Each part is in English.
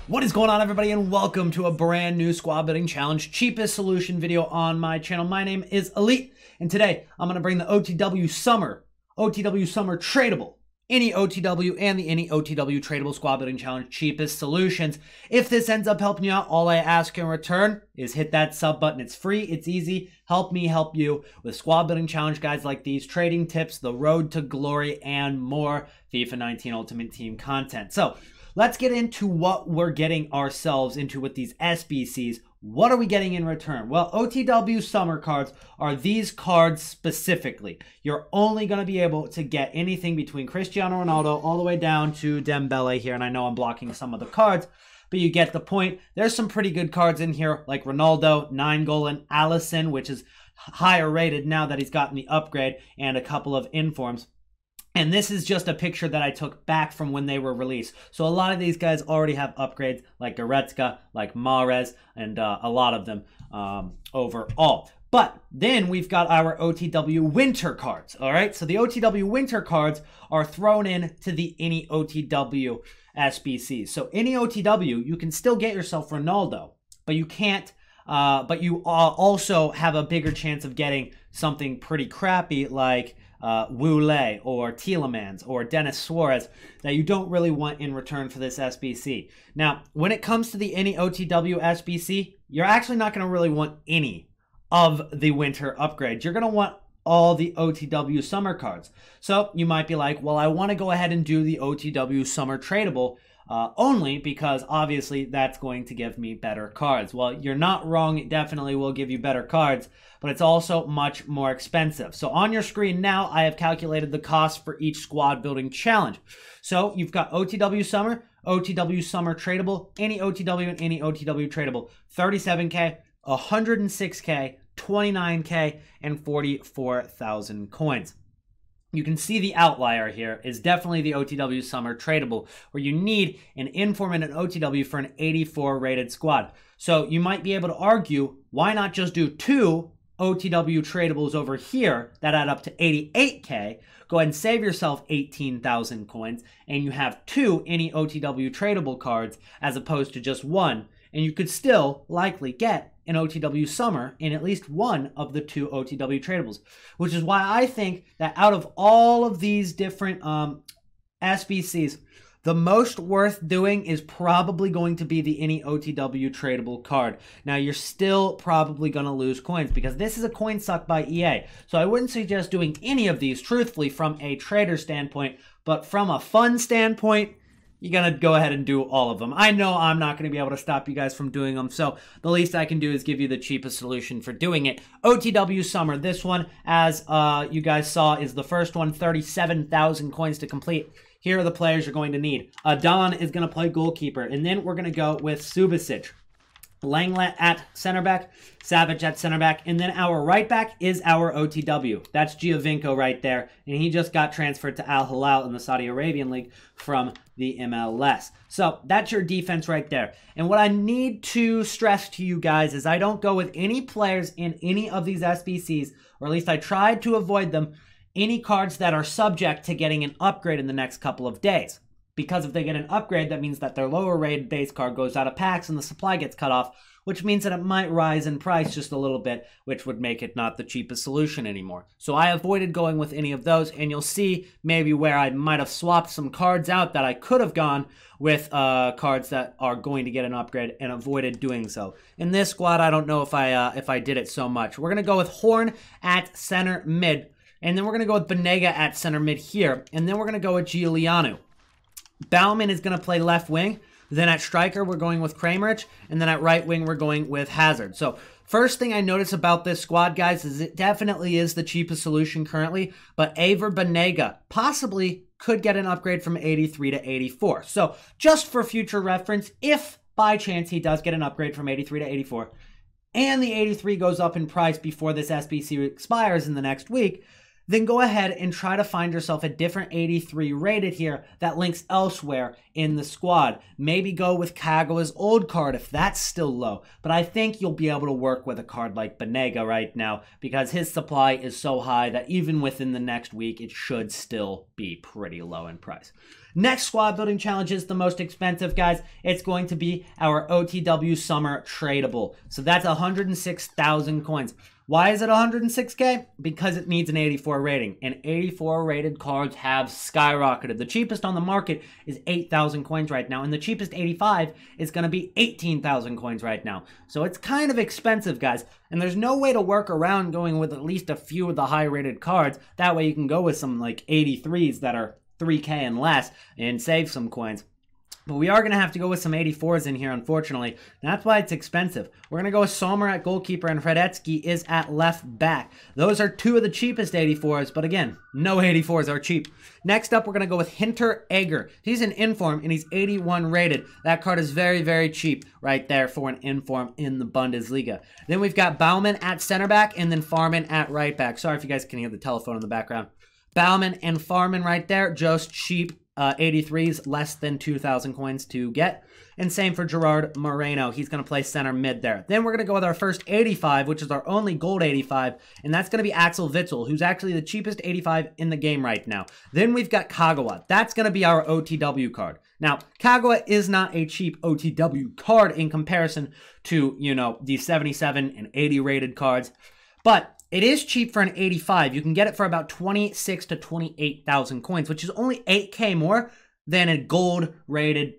What is going on, everybody, and welcome to a brand new squad building challenge cheapest solution video on my channel. My name is ELYYT, and today I'm going to bring the OTW Summer Tradable, any OTW and the any OTW Tradable squad building challenge cheapest solutions. If this ends up helping you out, all I ask in return is hit that sub button. It's free, it's easy. Help me help you with squad building challenge guides like these, trading tips, the road to glory, and more FIFA 19 Ultimate Team content. So let's get into what we're getting ourselves into with these SBCs. What are we getting in return? Well, OTW Summer cards are these cards specifically. You're only going to be able to get anything between Cristiano Ronaldo all the way down to Dembele here. And I know I'm blocking some of the cards, but you get the point. There's some pretty good cards in here like Ronaldo, 9-goal, and Alisson, which is higher rated now that he's gotten the upgrade, and a couple of informs. And this is just a picture that I took back from when they were released. So a lot of these guys already have upgrades like Goretzka, like Mahrez, and a lot of them overall. But then we've got our OTW Winter cards, all right? So the OTW Winter cards are thrown in to the any OTW SBCs. So any OTW, you can still get yourself Ronaldo, but you can't, but you also have a bigger chance of getting something pretty crappy like Wule or Tielemans or Dennis Suarez that you don't really want in return for this SBC. Now, when it comes to the any OTW SBC, you're actually not going to really want any of the winter upgrades. You're going to want all the OTW summer cards. So you might be like, well, I want to go ahead and do the OTW summer tradable only because obviously that's going to give me better cards. Well, you're not wrong. It definitely will give you better cards, but it's also much more expensive. So on your screen now, I have calculated the cost for each squad building challenge. So you've got OTW Summer Tradable, any OTW and any OTW Tradable, 37K, 106K, 29K, and 44,000 coins. You can see the outlier here is definitely the OTW Summer Tradable, where you need an inform and an OTW for an 84 rated squad. So you might be able to argue, why not just do two OTW Tradables over here that add up to 88K, go ahead and save yourself 18,000 coins, and you have two any OTW Tradable cards as opposed to just one, and you could still likely get an OTW Summer in at least one of the two OTW Tradables, which is why I think that out of all of these different SBCs, the most worth doing is probably going to be the any OTW Tradable card. Now, you're still probably going to lose coins because this is a coin suck by EA. So I wouldn't suggest doing any of these, truthfully, from a trader standpoint, but from a fun standpoint, you're going to go ahead and do all of them. I know I'm not going to be able to stop you guys from doing them, so the least I can do is give you the cheapest solution for doing it. OTW Summer, this one, as you guys saw, is the first one, 37,000 coins to complete. Here are the players you're going to need. Adon is going to play goalkeeper, and then we're going to go with Subasic. Langlet at center back, Savage at center back, and then our right back is our OTW. That's Giovinco right there, and he just got transferred to Al Hilal in the Saudi Arabian League from the MLS. So that's your defense right there. And what I need to stress to you guys is I don't go with any players in any of these SBCs, or at least I tried to avoid them, any cards that are subject to getting an upgrade in the next couple of days. Because if they get an upgrade, that means that their lower rated base card goes out of packs and the supply gets cut off, which means that it might rise in price just a little bit, which would make it not the cheapest solution anymore. So I avoided going with any of those, and you'll see maybe where I might have swapped some cards out that I could have gone with cards that are going to get an upgrade and avoided doing so. In this squad, I don't know if I did it so much. We're going to go with Horn at center mid, and then we're going to go with Banega at center mid here, and then we're going to go with Giuliano. Bauman is going to play left wing. Then at striker, we're going with Kramaric. And then at right wing, we're going with Hazard. So first thing I notice about this squad, guys, is it definitely is the cheapest solution currently. But Aver Banega possibly could get an upgrade from 83 to 84. So just for future reference, if by chance he does get an upgrade from 83 to 84, and the 83 goes up in price before this SBC expires in the next week, then go ahead and try to find yourself a different 83 rated here that links elsewhere in the squad. Maybe go with Kagawa's old card if that's still low. But I think you'll be able to work with a card like Banega right now because his supply is so high that even within the next week, it should still be pretty low in price. Next squad building challenge is the most expensive, guys. It's going to be our OTW Summer Tradable. So that's 106,000 coins. Why is it 106K? Because it needs an 84 rating, and 84 rated cards have skyrocketed. The cheapest on the market is 8,000 coins right now, and the cheapest 85 is going to be 18,000 coins right now. So it's kind of expensive, guys, and there's no way to work around going with at least a few of the high rated cards. That way you can go with some like 83s that are 3K and less and save some coins. But we are going to have to go with some 84s in here, unfortunately. And that's why it's expensive. We're going to go with Sommer at goalkeeper, and Radetzky is at left back. Those are two of the cheapest 84s, but again, no 84s are cheap. Next up, we're going to go with Hinter Egger. He's an inform, and he's 81 rated. That card is very, very cheap right there for an inform in the Bundesliga. Then we've got Baumann at center back, and then Farman at right back. Sorry if you guys can hear the telephone in the background. Baumann and Farman right there, just cheap. 83s, less than 2,000 coins to get. And same for Gerard Moreno. He's going to play center mid there. Then we're going to go with our first 85, which is our only gold 85. And that's going to be Axel Witsel, who's actually the cheapest 85 in the game right now. Then we've got Kagawa. That's going to be our OTW card. Now, Kagawa is not a cheap OTW card in comparison to, you know, the 77 and 80 rated cards. But it is cheap for an 85. You can get it for about 26 to 28,000 coins, which is only 8K more than a gold rated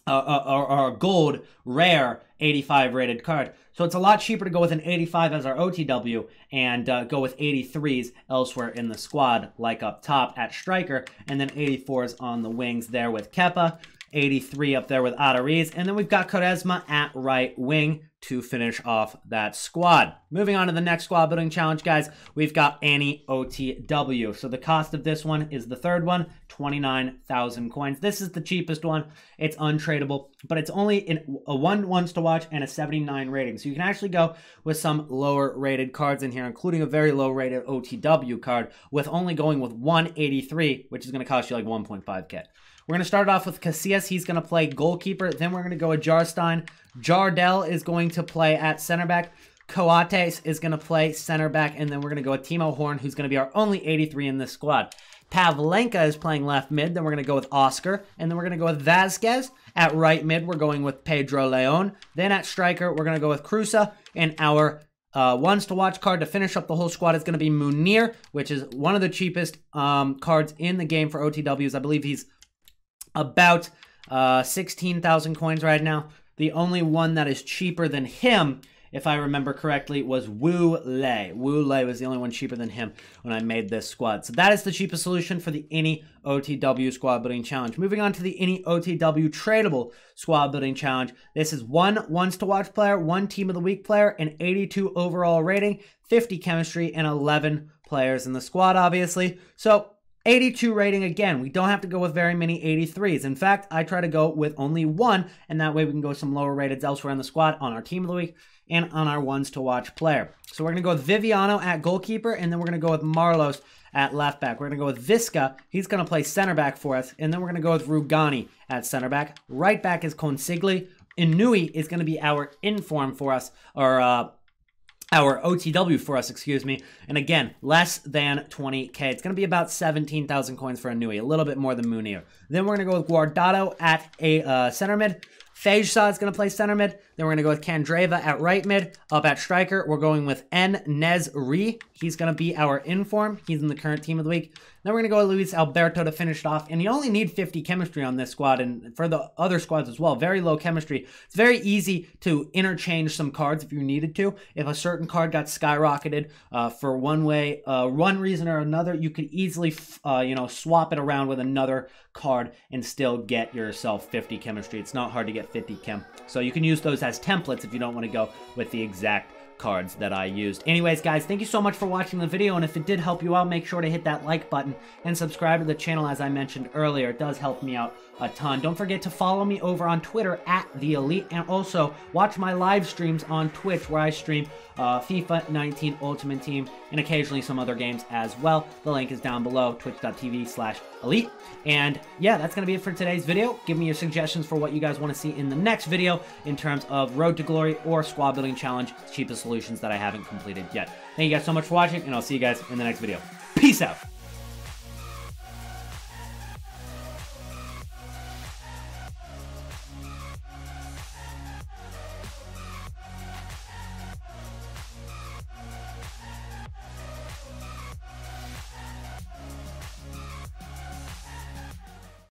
or a gold rare 85 rated card. So it's a lot cheaper to go with an 85 as our OTW and go with 83s elsewhere in the squad, like up top at striker, and then 84s on the wings there with Kepa, 83 up there with Adariz, and then we've got Quaresma at right wing to finish off that squad. Moving on to the next squad building challenge, guys, we've got Annie OTW. So the cost of this one is the third one, 29,000 coins. This is the cheapest one. It's untradeable, but it's only in a 1 wants to watch and a 79 rating. So you can actually go with some lower rated cards in here, including a very low rated OTW card with only going with 183, which is going to cost you like 1.5K. We're going to start off with Casillas. He's going to play goalkeeper. Then we're going to go with Jarstein. Jardel is going to play at center back. Coates is going to play center back. And then we're going to go with Timo Horn, who's going to be our only 83 in this squad. Pavlenka is playing left mid. Then we're going to go with Oscar. And then we're going to go with Vasquez. At right mid, we're going with Pedro Leon. Then at striker, we're going to go with Cruza. And our ones to watch card to finish up the whole squad is going to be Munir, which is one of the cheapest cards in the game for OTWs. I believe he's about 16,000 coins right now. The only one that is cheaper than him, if I remember correctly, was Wu Lei. Wu Lei was the only one cheaper than him when I made this squad. So that is the cheapest solution for the Any OTW squad building challenge. Moving on to the Any OTW tradable squad building challenge. This is 1 wants to watch player, 1 team of the week player, an 82 overall rating, 50 chemistry, and 11 players in the squad, obviously. So 82 rating, again, we don't have to go with very many 83s. In fact, I try to go with only 1, and that way we can go some lower rateds elsewhere in the squad on our team of the week and on our ones to watch player. So we're going to go with Viviano at goalkeeper, and then we're going to go with Marlos at left back. We're going to go with Visca. He's going to play center back for us, and then we're going to go with Rugani at center back. Right back is Consigli. Inui is going to be our inform for us, or our OTW for us, excuse me. And again, less than 20K. It's going to be about 17,000 coins for Inui, a little bit more than Munir. Then we're going to go with Guardado at a center mid. Fejsa is going to play center mid. Then we're going to go with Candreva at right mid. Up at striker, we're going with N. Nezri. He's going to be our inform. He's in the current team of the week. Then we're going to go with Luis Alberto to finish it off. And you only need 50 chemistry on this squad and for the other squads as well. Very low chemistry. It's very easy to interchange some cards if you needed to. If a certain card got skyrocketed for one reason or another, you could easily swap it around with another card and still get yourself 50 chemistry. It's not hard to get 50 chem. So you can use those as templates if you don't want to go with the exact cards that I used. Anyways, guys, thank you so much for watching the video, and if it did help you out, make sure to hit that like button and subscribe to the channel as I mentioned earlier. It does help me out a ton. Don't forget to follow me over on Twitter at The ELYYT, and also watch my live streams on Twitch where I stream FIFA 19 Ultimate Team and occasionally some other games as well. The link is down below, twitch.tv/ELYYT. And yeah, that's going to be it for today's video. Give me your suggestions for what you guys want to see in the next video in terms of Road to Glory or Squad Building Challenge, cheapest solutions that I haven't completed yet. Thank you guys so much for watching, and I'll see you guys in the next video. Peace out.